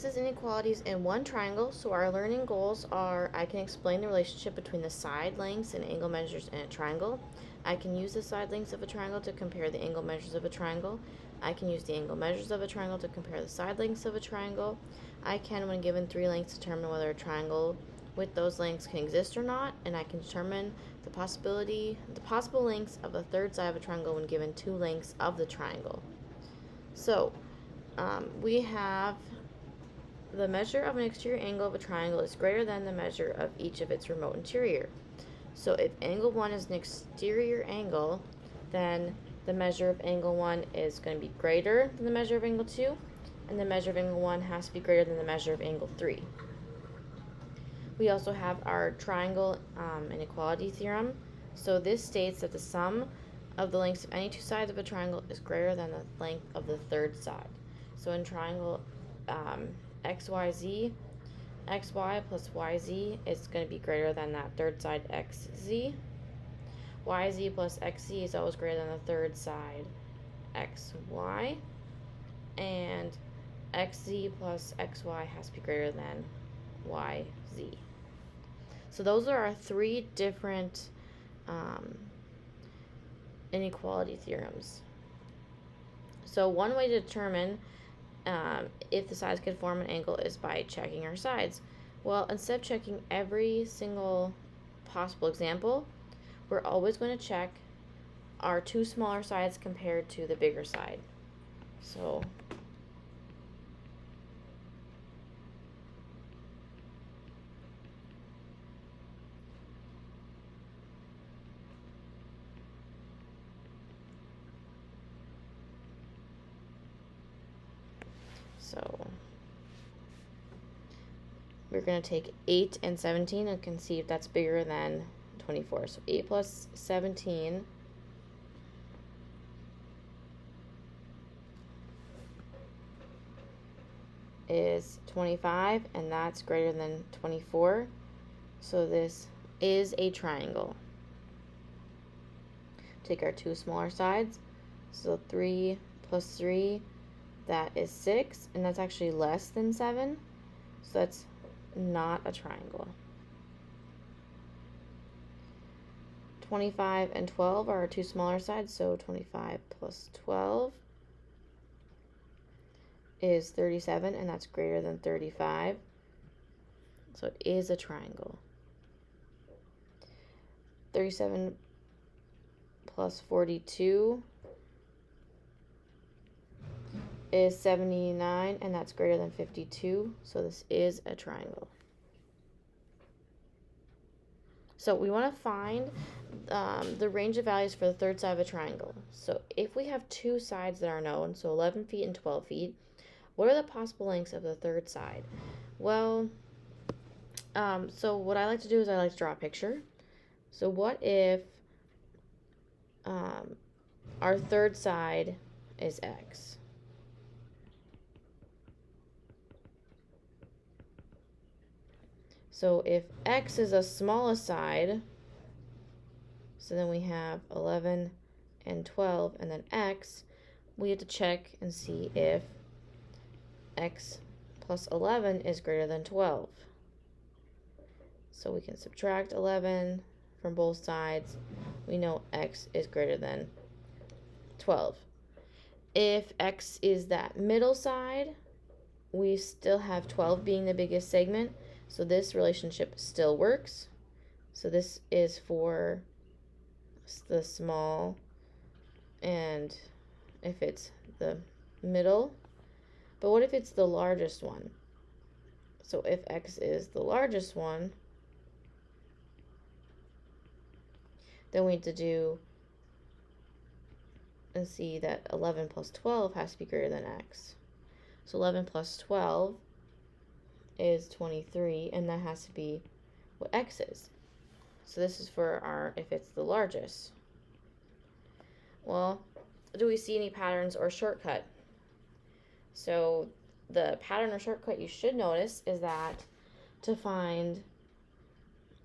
This is inequalities in one triangle, so our learning goals are I can explain the relationship between the side lengths and angle measures in a triangle. I can use the side lengths of a triangle to compare the angle measures of a triangle. I can use the angle measures of a triangle to compare the side lengths of a triangle. I can, when given three lengths, determine whether a triangle with those lengths can exist or not, and I can determine the possible lengths of a third side of a triangle when given two lengths of the triangle. So, we have the measure of an exterior angle of a triangle is greater than the measure of each of its remote interior. So if angle 1 is an exterior angle, then the measure of angle 1 is going to be greater than the measure of angle 2, and the measure of angle 1 has to be greater than the measure of angle 3. We also have our triangle inequality theorem. So this states that the sum of the lengths of any two sides of a triangle is greater than the length of the third side. So in triangle XYZ, XY plus YZ is going to be greater than that third side XZ. YZ plus XZ is always greater than the third side XY. And XZ plus XY has to be greater than YZ. So those are our three different inequality theorems. So one way to determine if the sides can form an angle is by checking our sides. Well, instead of checking every single possible example, we're always going to check our two smaller sides compared to the bigger side. So we're going to take 8 and 17 and can see if that's bigger than 24. So 8 plus 17 is 25, and that's greater than 24. So this is a triangle. Take our two smaller sides. So 3 plus 3, that is 6, and that's actually less than 7. So that's not a triangle. 25 and 12 are our two smaller sides, so 25 plus 12 is 37, and that's greater than 35. So it is a triangle. 37 plus 42 is 79, and that's greater than 52. So this is a triangle. So we want to find the range of values for the third side of a triangle. So if we have two sides that are known, so 11 feet and 12 feet, what are the possible lengths of the third side? Well, so what I like to do is I like to draw a picture. So what if our third side is x? So if x is the smallest side, so then we have 11 and 12, and then x, we have to check and see if x plus 11 is greater than 12. So we can subtract 11 from both sides. We know x is greater than 12. If x is that middle side, we still have 12 being the biggest segment, so this relationship still works. So this is for the small, and if it's the middle. But what if it's the largest one? So if x is the largest one, then we need to do and see that 11 plus 12 has to be greater than x. So 11 plus 12 is 23, and that has to be what x is. So this is for our, if it's the largest. Well, do we see any patterns or shortcut? So the pattern or shortcut you should notice is that to find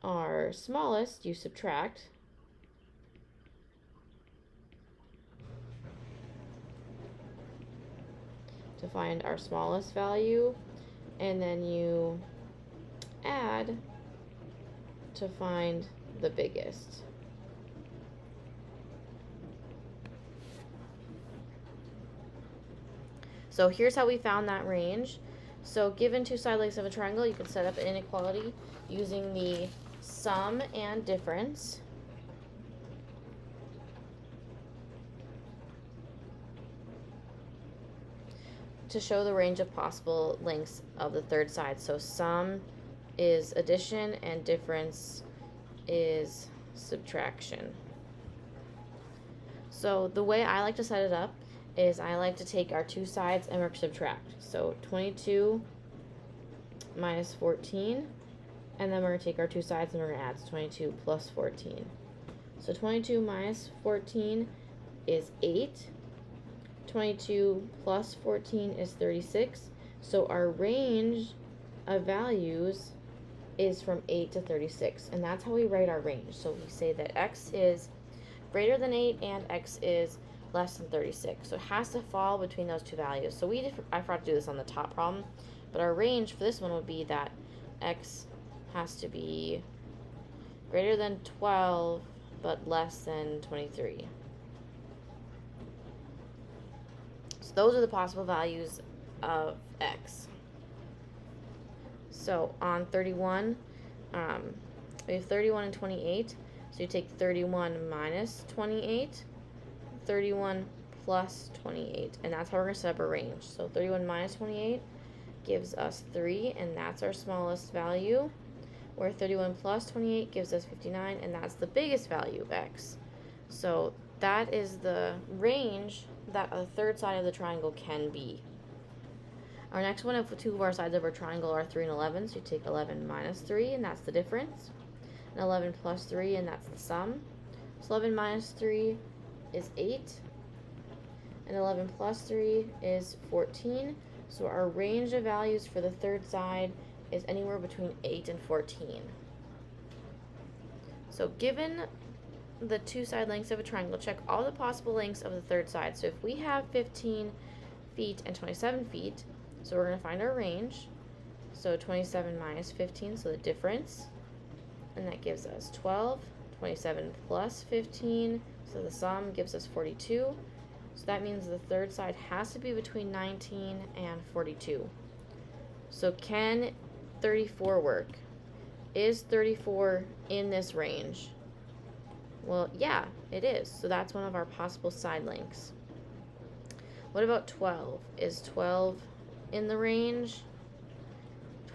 our smallest, you subtract. To find our smallest value, and then you add to find the biggest. So here's how we found that range. So given two side lengths of a triangle, you can set up an inequality using the sum and difference. To show the range of possible lengths of the third side. So sum is addition and difference is subtraction. So the way I like to set it up is I like to take our two sides and we're subtract. So 22 minus 14, and then we're going to take our two sides and we're going to add 22 plus 14. So 22 minus 14 is 8. 22 plus 14 is 36. So our range of values is from 8 to 36, and that's how we write our range. So we say that x is greater than 8 and x is less than 36. So it has to fall between those two values. So I forgot to do this on the top problem, but our range for this one would be that x has to be greater than 12 but less than 23. So those are the possible values of x. So on 31, we have 31 and 28. So you take 31 minus 28, 31 plus 28, and that's how we're going to set up a range. So 31 minus 28 gives us 3, and that's our smallest value, where 31 plus 28 gives us 59, and that's the biggest value of x. So that is the range that a third side of the triangle can be. Our next one, if two of our sides of our triangle are 3 and 11, so you take 11 minus 3, and that's the difference, and 11 plus 3, and that's the sum. So 11 minus 3 is 8, and 11 plus 3 is 14. So our range of values for the third side is anywhere between 8 and 14. So given the two side lengths of a triangle, check all the possible lengths of the third side. So if we have 15 feet and 27 feet, so we're going to find our range. So 27 minus 15, so the difference, and that gives us 12. 27 plus 15, so the sum gives us 42. So that means the third side has to be between 19 and 42. So can 34 work? Is 34 in this range? Well, yeah, it is. So that's one of our possible side lengths. What about 12? Is 12 in the range?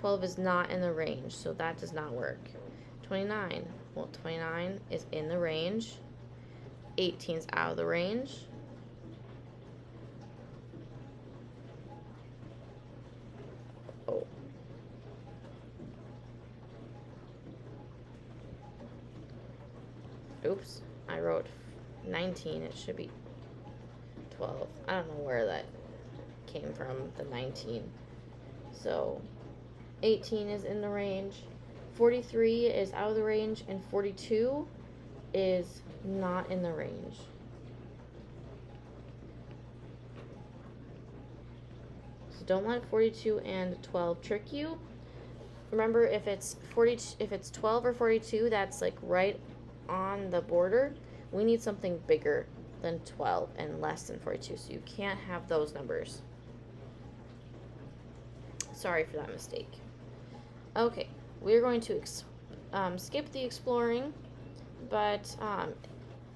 12 is not in the range, so that does not work. 29. Well, 29 is in the range. 18 is out of the range. Oh. Oops, I wrote 19. It should be 12. I don't know where that came from, the 19. So 18 is in the range. 43 is out of the range, and 42 is not in the range. So don't let 42 and 12 trick you. Remember, if it's 12 or 42, that's like right on the border. We need something bigger than 12 and less than 42, so you can't have those numbers. Sorry for that mistake. Okay, we're going to skip the exploring, but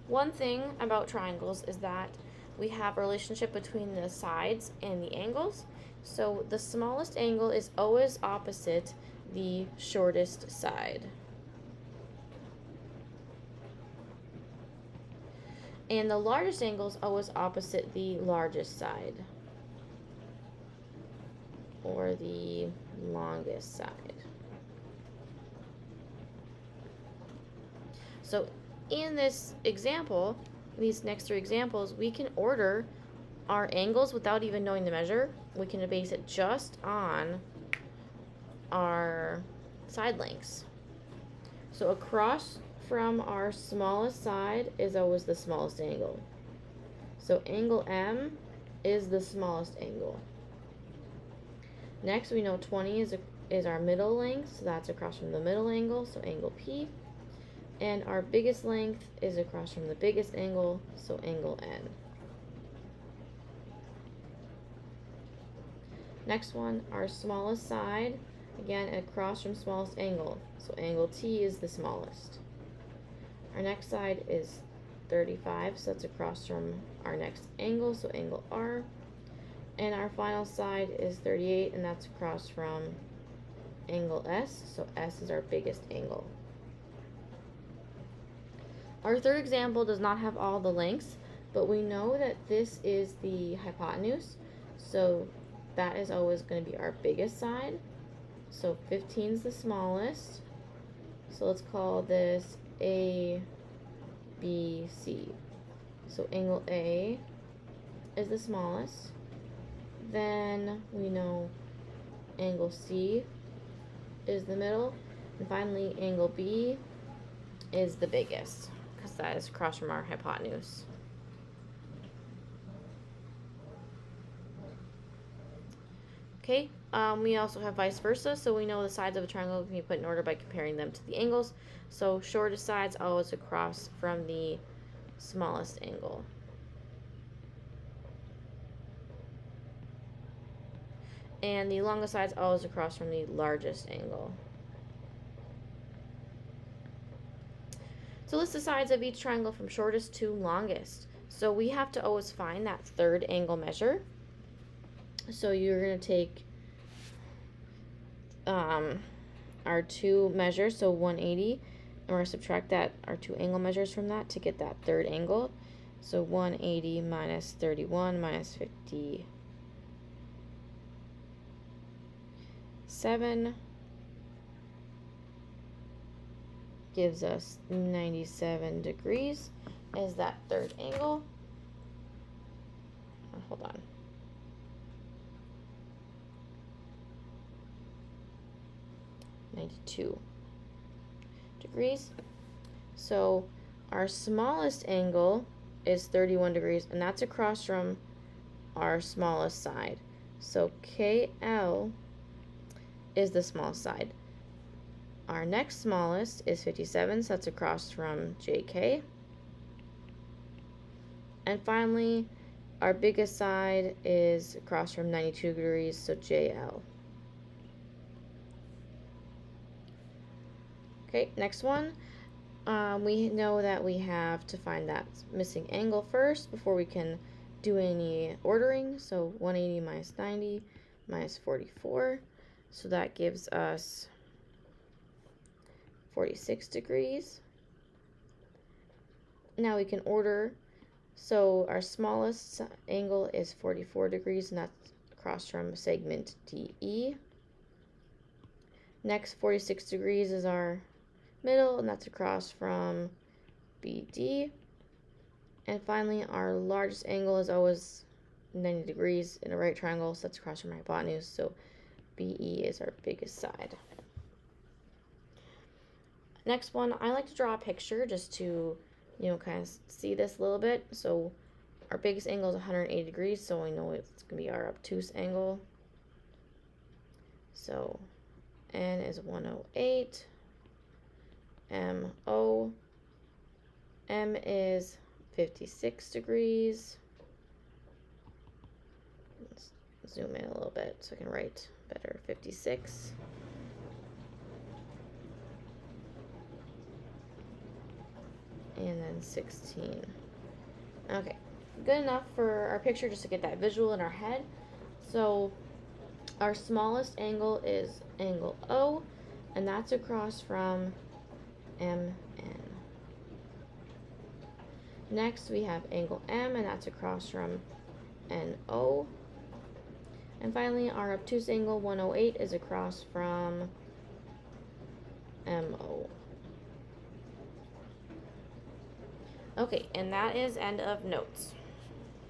one thing about triangles is that we have a relationship between the sides and the angles. So the smallest angle is always opposite the shortest side. And the largest angle is always opposite the largest side, or the longest side. So in this example, these next three examples, we can order our angles without even knowing the measure. We can base it just on our side lengths. So across from our smallest side is always the smallest angle. So angle M is the smallest angle. Next, we know 20 is our middle length, so that's across from the middle angle, so angle P. And our biggest length is across from the biggest angle, so angle N. Next one, our smallest side, again across from smallest angle, so angle T is the smallest. Our next side is 35, so that's across from our next angle, so angle R. And our final side is 38, and that's across from angle S, so S is our biggest angle. Our third example does not have all the lengths, but we know that this is the hypotenuse, so that is always going to be our biggest side. So 15 is the smallest, so let's call this A, B, C. So angle A is the smallest. Then we know angle C is the middle. And finally, angle B is the biggest, because that is across from our hypotenuse. Okay, we also have vice versa, so we know the sides of a triangle can be put in order by comparing them to the angles. So shortest sides always across from the smallest angle. And the longest sides always across from the largest angle. So list the sides of each triangle from shortest to longest. So we have to always find that third angle measure. So you're going to take our two measures, so 180, and we're going to subtract that, our two angle measures from that to get that third angle. So 180 minus 31 minus 57 gives us 97 degrees as that third angle. Hold on. (92 degrees). So our smallest angle is 31 degrees, and that's across from our smallest side. So KL is the smallest side. Our next smallest is 57, so that's across from JK. And finally, our biggest side is across from 92 degrees, so JL. Okay, next one. We know that we have to find that missing angle first before we can do any ordering. So 180 minus 90 minus 44. So that gives us 46 degrees. Now we can order. So our smallest angle is 44 degrees, and that's across from segment DE. Next, 46 degrees is our middle, and that's across from BD. And finally, our largest angle is always 90 degrees in a right triangle, so that's across from our hypotenuse, so BE is our biggest side. Next one, I like to draw a picture just to, kind of see this a little bit. So our biggest angle is 180 degrees, so we know it's going to be our obtuse angle. So N is 108. MO. M is 56 degrees. Let's zoom in a little bit so I can write better. 56. And then 16. Okay, good enough for our picture just to get that visual in our head. So our smallest angle is angle O, and that's across from MN. Next we have angle M, and that's across from NO. And finally our obtuse angle 108 is across from MO. Okay, and that is end of notes.